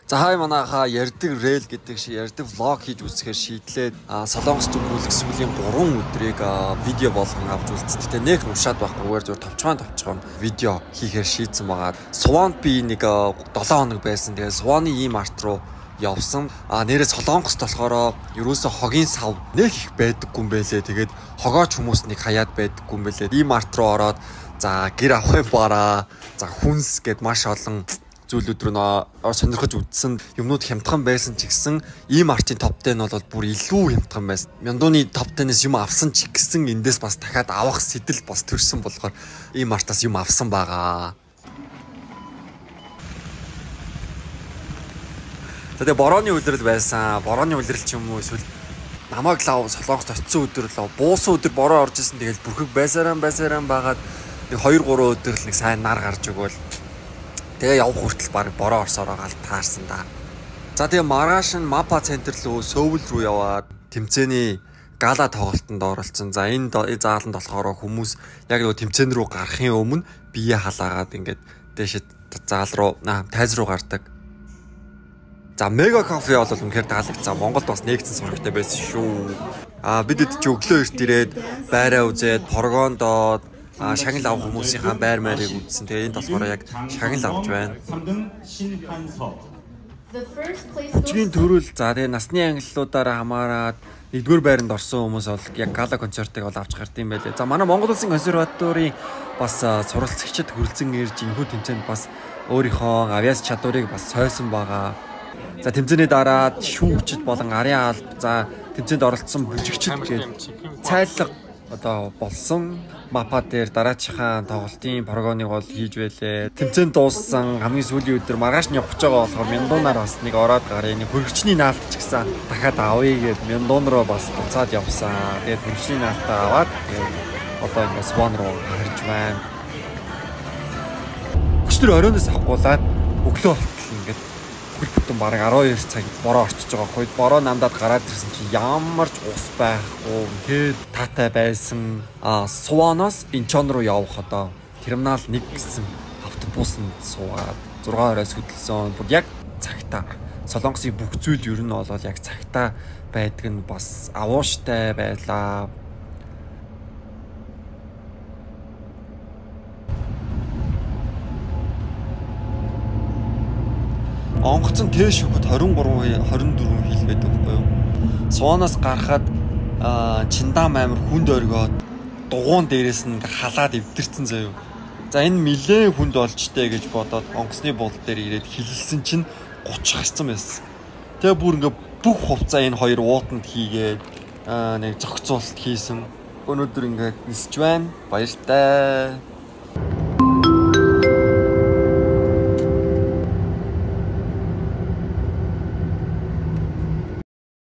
За хай манайхаа ярддаг рейл гэдэг шиг ярддаг влог хийж үзэхээр шийдлээд Солонгос төгөөлөх сүүлийн 3 өдрийг видео болгон авч үзсэн. Гэтэ нэг уншаад байхгүйгээр зөв товчхон видео хийхээр шийдсэн байгаа. Суванд би нэг 7 хоног байсан. Тэгээд Суваны ийм арт руу явсан. Нэрээ Солонгост болохоор ерөөсө хогийн сав нэг их байдаггүй юм байлээ. Тэгээд хогооч хүмүүс нэг хаяад байдаггүй юм байлээ. Ийм арт руу ороод за гэр авах юм бараа. За хүнс гэд маш олон зүйлүүд рүү сонирхож үзсэн юмнууд хямдхан байсан ч гэсэн ийм артын топ 10 нь бол бүр илүү хямдхан байсан. Мяндууны топ 10-ээс юм авсан ч гэсэн эндээс бас дахиад авах сэтэл бас төрсэн болохоор ийм артаас юм авсан байгаа. Тэгээ борооны үлрэл байсан. Борооны үлрэл ч юм уу эсвэл намайг лав Солонгост очисон өдөр лав буусан өдөр бороо орж исэн. Тэгэл бүрхэг байсараа байгаад нэг 2-3 өдөр л нэг сайн нар гарч өгөөл. Тэгээ явах хүртэл баг бороо орсороо гал таарсан да. За тэгээ маргааш нь Мапа центр руу Сөүл рүү яваад тэмцээний гала тоглолтод оролцсон. За энэ зааланд болохоор хүмүүс яг нөгөө тэмцээн рүү гарахын өмнө бие халаагаад ингээд дээшээ заал руу тайз руу гардаг. За мега кофе бол үнэхээр таалагдсан. Монголд бас нэгдсэн сурагтай байсан шүү. Бидэд ч өглөө эрт ирээд байраа үзээд поргоондоо шагнал авах хүмүүсийнхаа байр маарыг үзсэн. Тэгээ энд болохоор яг шагнал авч байна. Өчгийн төрөл за тэгээ насны ангиллуудаараа хамаараад 1-р байранд орсон хүмүүс бол яг гала концертыг бол авч гардыг юм байлээ. За манай Монгол Улсын консерваторийн бас суралцагчид хүрэлцэн ирж энэхүү тэмцээнд бас өөрийнхөө авиас чадварыг бас сойсон байгаа. За тэмцээний дараа шүүгчд болон арын алба за тэмцээнд оролцсон бүжигчд гээд цайлга одоо болсон. Мапа дээр дараачихаа тоглолтын прогоныг бол хийж байлээ. Тэмцээнд дууссан хамгийн сүүлийн өдөр маргааш нь явах гэж байгаа болохоор Мяндуунаар бас нэг ороод гарыг нэг хөргөчний наалт ч гэсэн дахиад авъя гэд Мяндуун руу бас буцаад явсан. Тэгээд хөргөчний наалтаа аваад одоо ингээд Сван руу харж байна. Өчтөр оройноос авахгүйлаад өглөө болтол ингээд хөл бүтэн бараг 12 цаг бороо орчиж байгаа хойд бороо намдаад гараад ирсэн чи ямар ч ус байхгүй тэгээд таатай байсан. Суваноос Инчон руу явах одоо терминал 1 гэсэн автобусанд суугаад 6:20-аас хөдөлсөн. Бүр яг цагтаа Солонгосын бүх зүйл ер нь бол яг цагтаа байдаг нь бас авууштай байлаа. Онгоцон Тэш хөхөд 23-24 хил байдаг байхгүй юу? Суванаас гарахад Чиндам амир хүнд оргиод дугуун дээрээс нь халаад эвдэрсэн заяа. За энэ нэлээд хүнд олжтэй гэж бодоод онгоцны буудал дээр ирээд хилэлсэн чинь 30 гарцсан байсан. Тэгээ бүр ингээ бүх хувцаа энэ хоёр уутанд хийгээд нэг зохицуулалт хийсэн. Өнөөдөр ингээ нисэж байна. Баяртай.